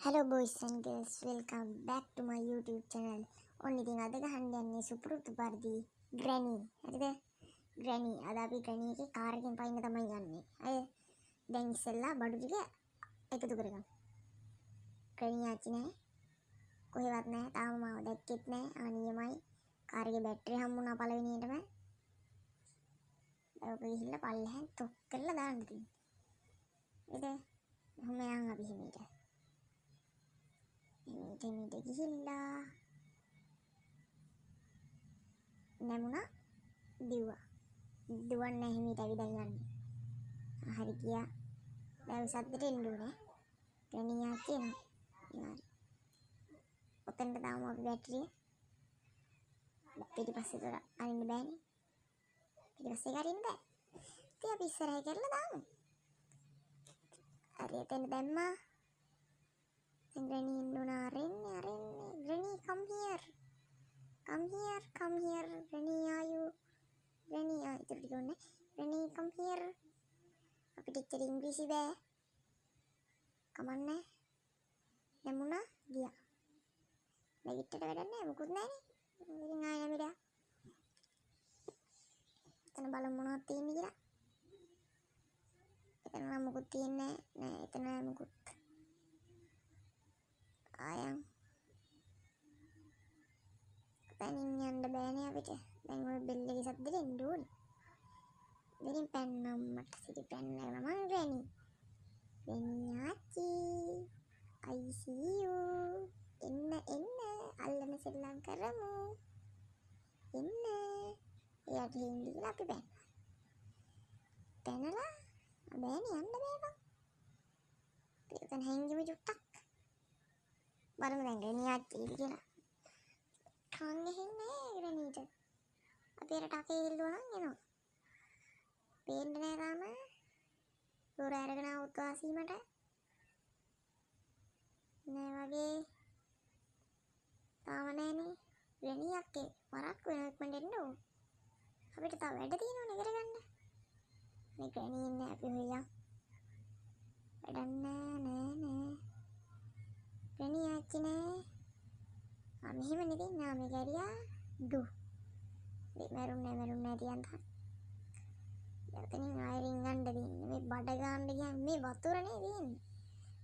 Hello boys and girls, welcome back to my YouTube channel. Only thing අද ගහන්න යන්නේ සුපුරුදු පරිදි Granny. හරිද? Granny. අද අපි Granny එකේ කාර් එකෙන් පයින්න තමයි යන්නේ. අය දැන් ඉස්සෙල්ලා බඩු ටික එකතු කරගමු. Granny ආච්චි නෑ. කොහෙවත් නෑ. තාම මාව දැක්කෙත් නෑ. අනියමයි. කාර් එකේ බැටරි හම්බුණා පළවෙනියටම. ඒක ගිහිල්ලා පල්ලෙහෙන් තොක් කරලා දාන්න තියෙනවා. ඉතින් කොහොම යන් අපි හිමීට. හිමීට ගිහිල්ලා නැමුණා දිව්වා. දුවන්නේ හිමීට ඇවිදන් යන්නේ. හරි ගියා. දැන් සද්දට එන්න ඕනේ. Granny ආච්චි එනවා. ඔතෙන්ට දාමු අපි බැටරිය. පිටිපස්සේ දොර අරින්න බෑනේ. පිටිපස්සේ අරින්න බෑ. ඉතින් අපි ඉස්සරහ කරලා දාමු. හරි එතෙන් දැම්මා. Granny ඉන්නුනා අරින්නේ. Granny come here. Come here. Granny are you? Granny ඉතින් ටිකෝනේ. Granny come here. අපිට ඉතින් ඉංග්‍රීසි බෑ. කමන්නේ. නැමුණා ගියා. නැගිට්ටට වැඩක් නෑ මොකුත් නෑනේ. ඉතින් ආයෙ නැමිලා. එතන බලමු මොනවද තියෙන්නේ කියලා. එතන නම් මොකුත් තියෙන්නේ නෑ. එතන මොකුත්. ආයන්. තනින් යන්න බෑනේ අපිට. දැන් ඔය බෙල් එකේ සද්දෙට එන්න ඕනේ. ඉතින් පැන්නම් මට සිටි පැන්නගෙන මං Granny. Granny ආච්චි. I see you. එන්න අල්ලන සෙල්ලම් කරමු. එන්න. එයාට හින්දි කියලා අපි බෑන. පැනලා බෑනේ යන්න බෑ බං. එතන හැංගිමු චුට්ටක්. බලමු දැන් Granny ආච්චි කියලා. කන් ගහන්නේ Grannyට. අපි අර ටකේ ඉල්ලුවා නම් එනවා. පේන්නේ නෑ තාම. දොර අරගෙන આવුත් වාසීමට. නෑ වගේ. තාම නෑනේ. Granny අක්කේ වරක් වෙනකන් එන්න ඕන. අපිට තව වැඩ තියෙනවනේ කරගන්න. මේ Granny ඉන්නේ අපි හොයන්. වැඩක් නෑ. Granny ආච්චි නෑ. මෙහෙම නෙදී නාමේ ගැරියා ඩු. මරුන්නේ තියන් තා. එතනින් ආයෙත් ගන්න දෙන්නේ. මේ බඩ ගන්න ගියාම මේ වතුර නේ දෙන්නේ.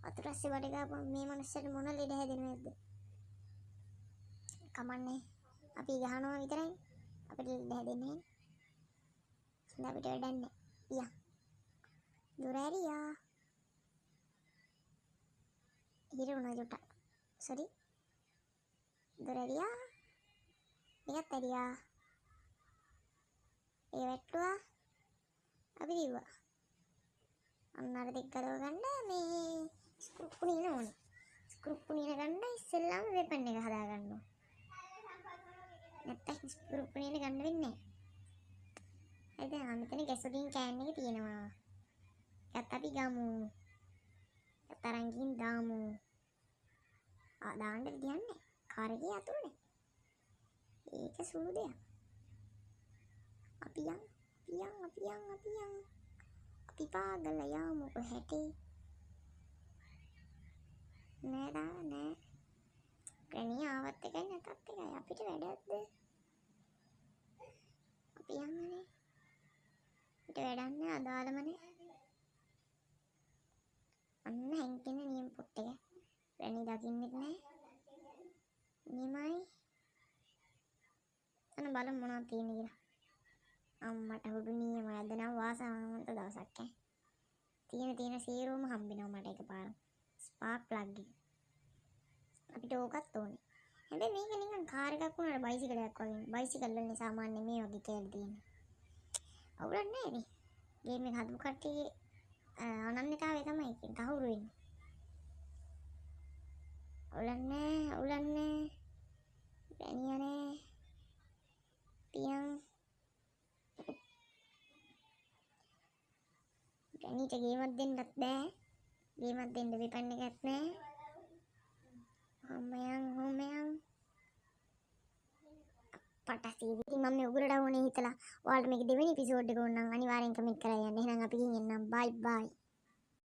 වතුර ඇස්සේ බඩ ගාපුවම මේ මනුස්සයට මොන ලෙඩ හැදෙනවද? කමන්නේ. අපි ගහනවා විතරයි. අපිට ලෙඩ හැදෙන්නේ නැහැ. ඉතින් අපිට වැඩක් නැහැ. පියා. දොර ඇරියා. හිරුණා ජොට්ට. සෝරි. දොර ඇරියා. මේකත් ඇරියා. ඒ වැට්ටුවා. අපි දිව්වා. අන්න අර දෙක ගලව ගන්න මේ ස්ක්‍රූ පුනින ඕනේ. ස්ක්‍රූ පුනින ගන්න ඉස්සෙල්ලාම වෙපන් එක හදා ගන්න ඕනේ. නැත්තම් ස්ක්‍රූ පුනින ගන්න වෙන්නේ නැහැ. හරිද? මෙතන ගැසොලින් කෑන් එක තියෙනවා. ඒත් අපි ගමු. තරංගින් දාමු. දාන්න දෙන්නේ. කාර් එකේ අතුරුනේ. ඒක සුළු දෙයක්. අපි යන්. අපි පාගල යමු කොහෙට? නෑ. Granny ආවත් එකයි නැතත් එකයි අපිට වැඩක්ද? අපි යන්නේ. අපිට වැඩක් නෑ අදාළමනේ. අන්න හැංගෙන නියම පොට් එක. Granny දකින්නෙත් නෑ. නියමයි. අන්න බලමු මොනවද තියෙන්නේ කියලා. අම්මට හුඩු නියම අද නම් වාසනාවන්ත දවසක් ඈ. තියෙන සීරුවම හම්බෙනවා මට එකපාරක්. ස්පාර්ක් ප්ලග් එක. අපිට ඕකත් ඕනේ. හැබැයි මේක නිකන් කාර් එකක් වුණාට බයිසිකලයක් වගේ. බයිසිකල් වලනේ සාමාන්‍ය මේ වගේ කෑලි තියෙන්නේ. අවුලක් නැහැ නේ. ගේම් එක හදපු කට්ටියගේ අනන්‍යතාවය තමයි ඒකෙන් තහවුරු වෙන්නේ. අවුලක් නැහැ. Granny අනේ. පියන්. Grannyට ගේමක් දෙන්නත් බෑ. ගේමක් දෙන්න වෙපන් එකක් නෑ. හොමයන්. පටසී. ඉතින් මම මේ උගුරට වුණේ හිතලා ඔයාලට මේක දෙවෙනි එපිසෝඩ් එක ඕන නම් අනිවාර්යෙන් කමෙන්ට් කරලා යන්න. එහෙනම් අපි ගිහින් එන්නම්. බයි.